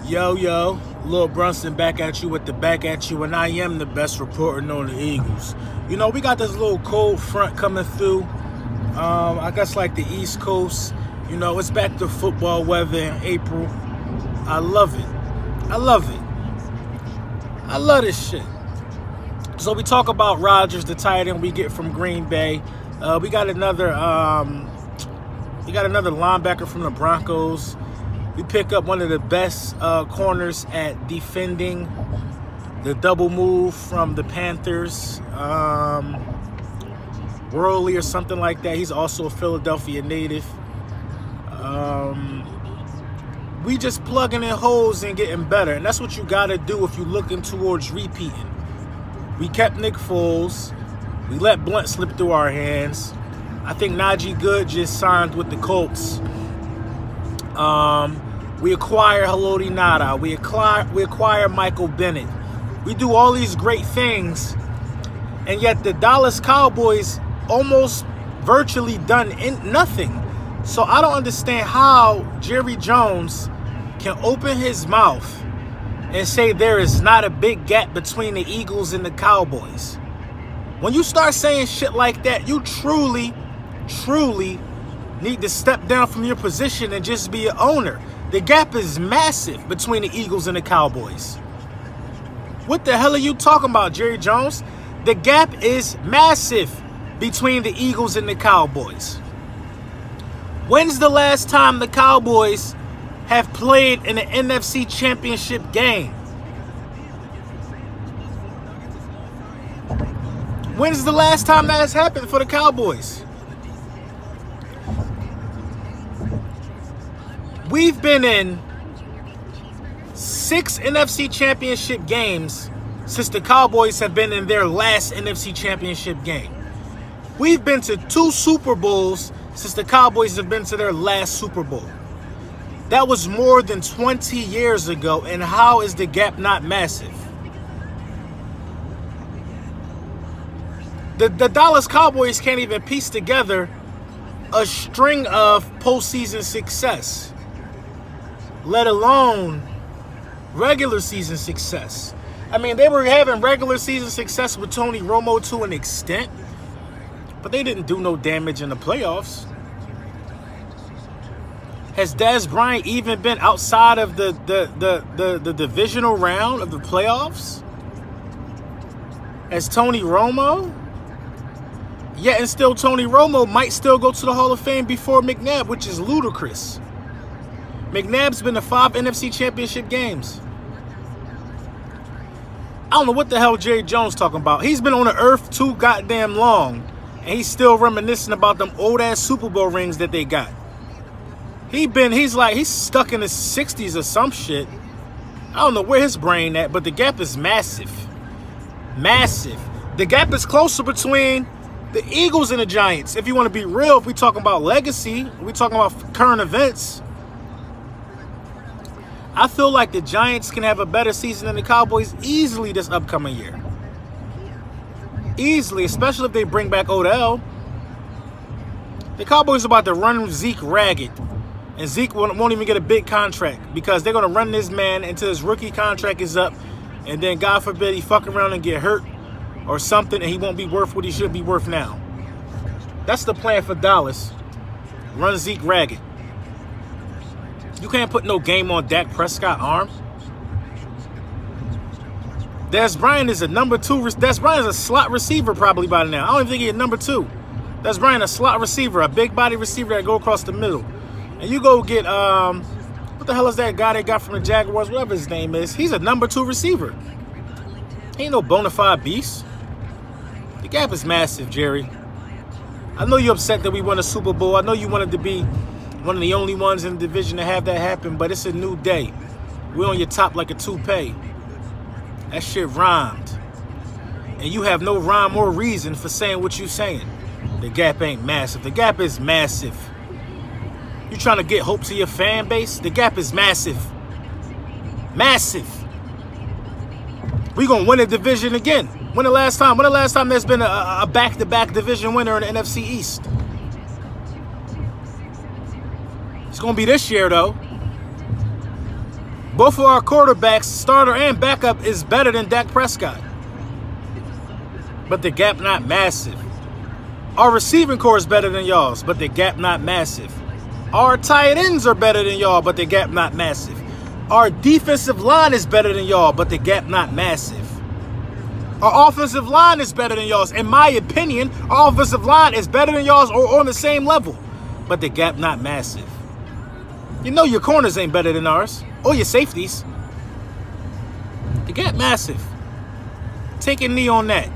Yo, Lil Brunson back at you with the back at you, and I am the best reporter on the Eagles. You know, we got this little cold front coming through. I guess like the East Coast. You know, it's back to football weather in April. I love it. I love it. I love this shit. So we talk about Rodgers, the tight end we get from Green Bay. We got another linebacker from the Broncos. We pick up one of the best corners at defending the double move from the Panthers. Worley or something like that. He's also a Philadelphia native. We just plugging in holes and getting better. And that's what you got to do if you're looking towards repeating. We kept Nick Foles. We let Blunt slip through our hands. I think Najee Good just signed with the Colts. We acquire Haloti Ngata. We acquire Michael Bennett. We do all these great things, and yet the Dallas Cowboys almost virtually done nothing. So I don't understand how Jerry Jones can open his mouth and say there is not a big gap between the Eagles and the Cowboys. When you start saying shit like that, you truly need to step down from your position and just be an owner. The gap is massive between the Eagles and the Cowboys. What the hell are you talking about, Jerry Jones? The gap is massive between the Eagles and the Cowboys. When's the last time the Cowboys have played in an NFC Championship game? When's the last time that has happened for the Cowboys? We've been in 6 NFC Championship games since the Cowboys have been in their last NFC Championship game. We've been to 2 Super Bowls since the Cowboys have been to their last Super Bowl. That was more than 20 years ago, and how is the gap not massive? The Dallas Cowboys can't even piece together a string of postseason success, let alone regular season success. I mean, they were having regular season success with Tony Romo to an extent, but they didn't do no damage in the playoffs. Has Dez Bryant even been outside of the divisional round of the playoffs? Has Tony Romo? Yet and still, Tony Romo might still go to the Hall of Fame before McNabb, which is ludicrous. McNabb's been to 5 NFC Championship games. I don't know what the hell Jerry Jones talking about. He's been on the earth too goddamn long, and he's still reminiscing about them old-ass Super Bowl rings that they got. He's stuck in his 60s or some shit. I don't know where his brain at, but the gap is massive. Massive. The gap is closer between the Eagles and the Giants. If you want to be real, if we talking about legacy, we talking about current events, I feel like the Giants can have a better season than the Cowboys easily this upcoming year. Easily, especially if they bring back Odell. The Cowboys are about to run Zeke ragged. And Zeke won't even get a big contract because they're going to run this man until his rookie contract is up. And then, God forbid, he fuck around and get hurt or something, and he won't be worth what he should be worth now. That's the plan for Dallas. Run Zeke ragged. You can't put no game on Dak Prescott's arm. Dez Bryant is a number 2. Dez Bryant is a slot receiver probably by now. I don't even think he's a number 2. Dez Bryant a slot receiver, a big body receiver that go across the middle. And you go get, what the hell is that guy they got from the Jaguars, whatever his name is. He's a number 2 receiver. He ain't no bona fide beast. The gap is massive, Jerry. I know you're upset that we won a Super Bowl. I know you wanted to be one of the only ones in the division to have that happen, but it's a new day. We're on your top like a toupee. That shit rhymed. And you have no rhyme or reason for saying what you're saying. The gap ain't massive. The gap is massive. You trying to get hope to your fan base? The gap is massive. Massive. We gonna win a division again. When the last time there's been a back-to-back division winner in the NFC East? It's gonna be this year though. Both of our quarterbacks, starter and backup, is better than Dak Prescott. But the gap not massive. Our receiving core is better than y'all's, but the gap not massive. Our tight ends are better than y'all, but the gap not massive. Our defensive line is better than y'all, but the gap not massive. Our offensive line is better than y'all's. In my opinion, our offensive line is better than y'all's or on the same level, but the gap not massive. You know your corners ain't better than ours, or your safeties. The gap massive. Take a knee on that.